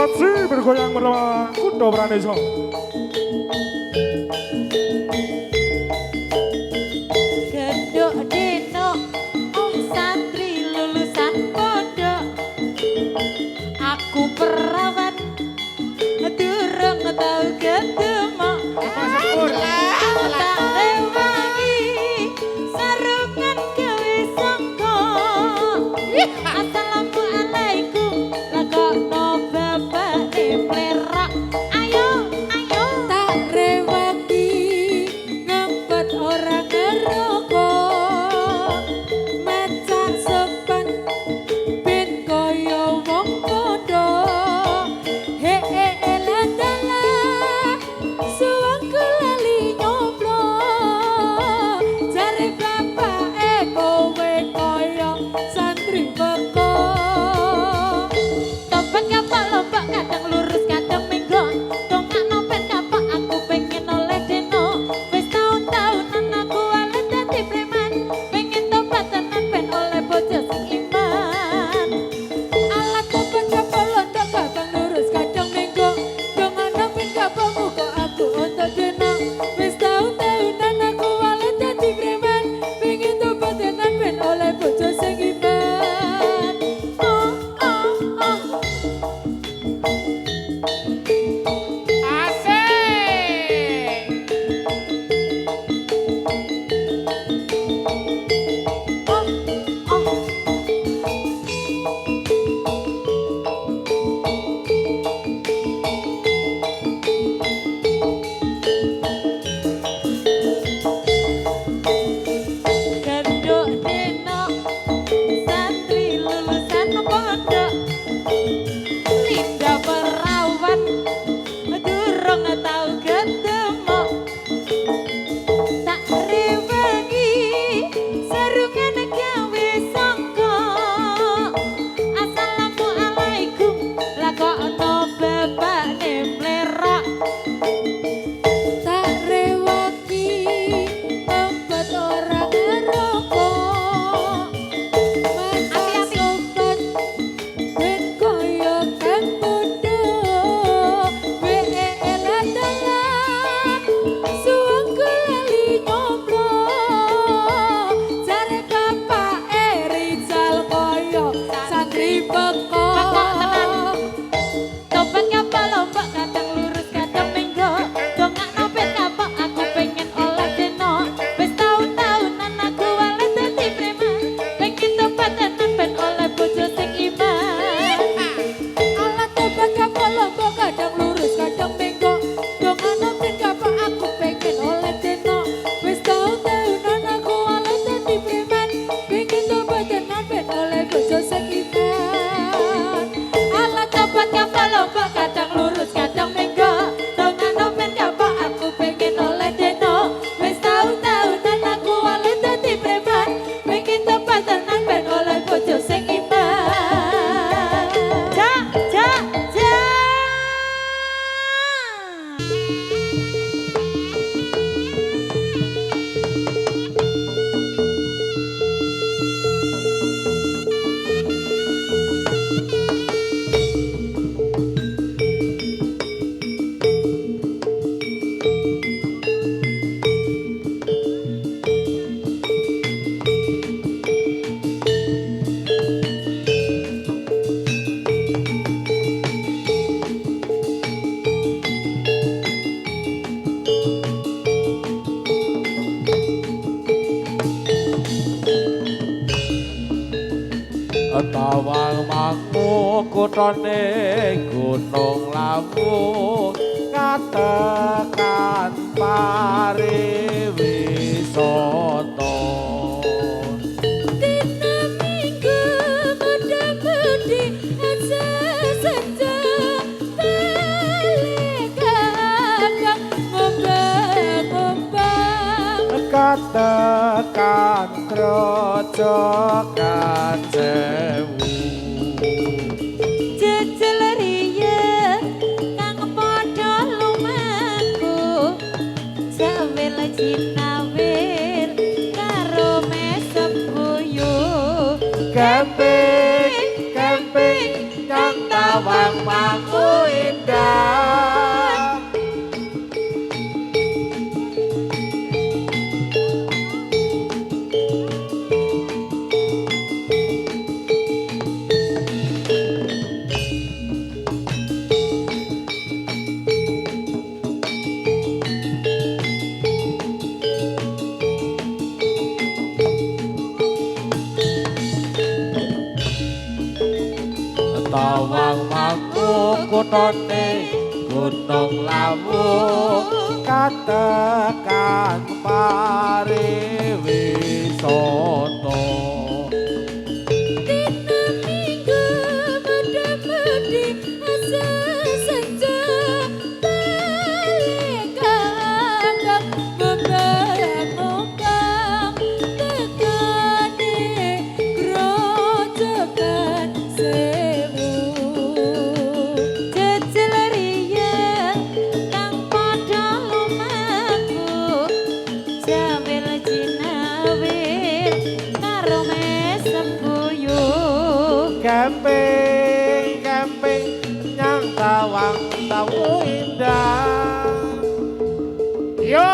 Masih bergoyang bersama Kundo Praneso. Gendok deno santri lulusan pondok. Aku perawan durung tau ketemu. Tak rewangi sarungan gawe sangka. Assalamualaikum lakono bapak plerok. Ayo ayo tak rewangi ngempet orang ngerokok. Macak sopan ben koyo wong podo. He elah suwangku lali nyoblos. Jare bapake kowe koyo santri beko. Topeng kapal lombok kadang lurus kadang minggo. Tongak nopen kapal aku pengen oleh deno. Wis taun-taunan aku oleh dadi preman. Pengen tobat tenan ben oleh bojo sing iman. Alat topeng kapal lombok kadang lurus kadang minggo. Tongak nopen kapal muka aku untuk deno. Wis taun-taunan aku oleh dadi preman. Pengen tobat tenan ben oleh bojo sing iman. Oh oh oh. Gendok deno santri lulusan pondok. Linda perawan durung tau ketemu. Tak rewangi sarungan gawe sangka. Assalamualaikum lakono bapak plerok. Tak rewangi ngempet orang ngerokok. Macak sopan ben koyo kang podo. Elah suwangku lali nyoblos. Jare bapake Rizal koyo santri beko. Topeng kapal lombok kadang lurus kadang minggo. Dongak nopet kapal aku pengen oleh deno. Wis taun-taunan aku oleh dadi preman. Pengen tobat tenan ben oleh bojo sing iman. Alat topeng kapal lombok kadang lurus kadang minggo. Dongak nopet kapal aku pengen oleh deno. Wis taun-taunan aku oleh dadi preman. Pengen tobat tenan ben oleh bojo sing iman. Alat tobat kapal lombok kadang lurus kadang minggo. Dongak nopen kapal aku pengen oleh deno. Wis taun-taunan aku oleh dadi preman. Pengen tobat tenan ben oleh bojo sing iman. Jak jak jak. Tawang mangku kutone gunung lawu ngatekan pariwisata. Dina minggu muda-mudi aja saja balik kakak ngombang-ngombang. Katekan krojokan sewu. Jejel riyen kang padha lumaku. Sawel jinawir karo mesem buyu. Camping, camping, kang tawang mangku tawang mampu kutone gunung lawu katekan pariwisata. Camping nyang tawang tawu indah. Yo.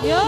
Yo.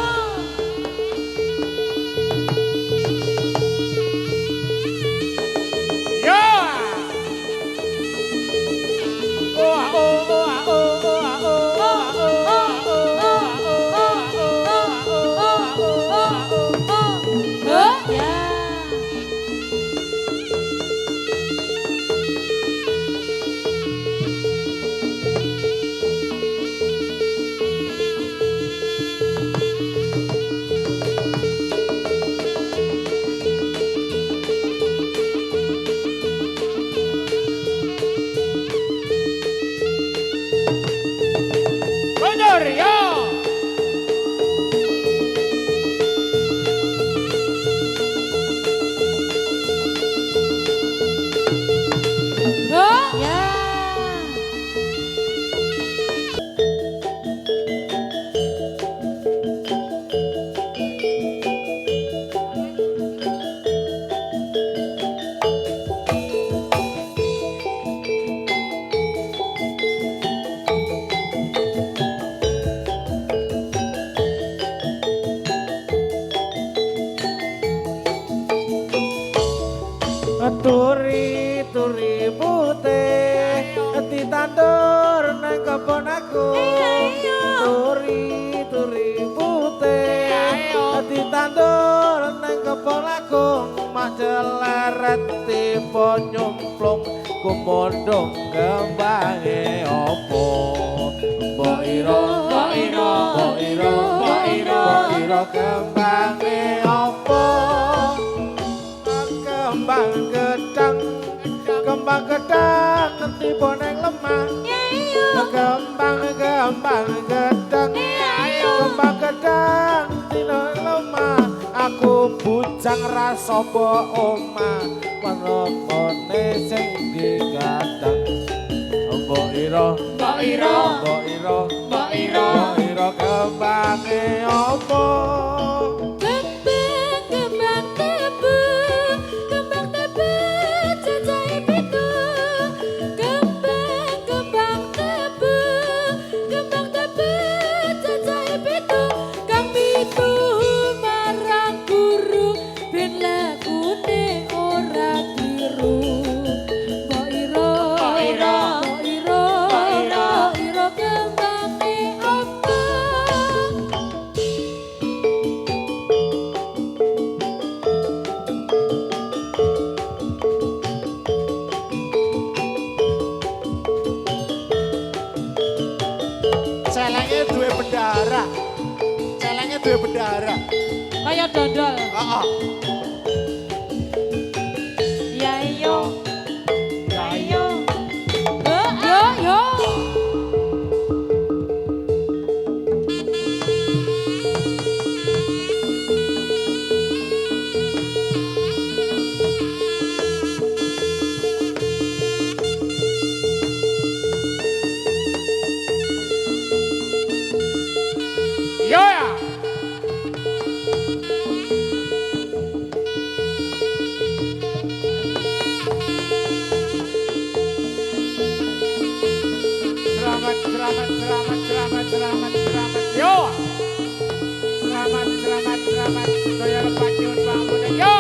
Turi putih ditandur nang kebon aku. Turi putih ditandur nang kebon aku. Mak jeleret tiba nyumplung kumondong kembange opo. Mbok ira kembange opo. Kembang gedang tiba nang lemah. Kembang gedang kembang gedang tina lemah. Aku bujang rasa omah penokone sing digadang. Mbok ira kembange opo. Celengnya duwe bendara. Kayak dodol. Heeh. Ya iyo. Selamat. Yo. Selamat. Sedaya lepat nyuwun pangapunten. Yo.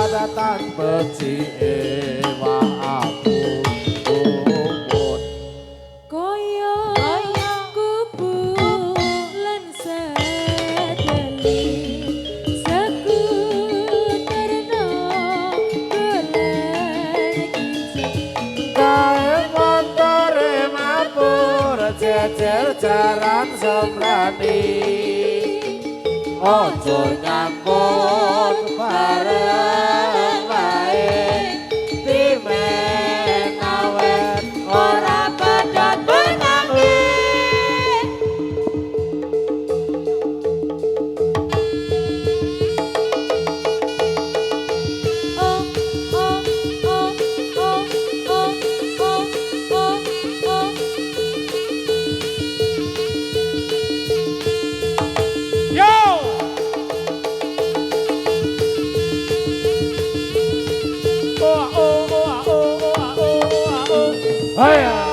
padatan becike aku umut Koyo kubu lan sedeli sekuterno golek kae montore mabur jejer jaran semrani ojo nyambut bareng wae timen awet ora padat benangi oh oh oh oh oh oh oh oh yo oh oh oh oh oh oh oh oh oh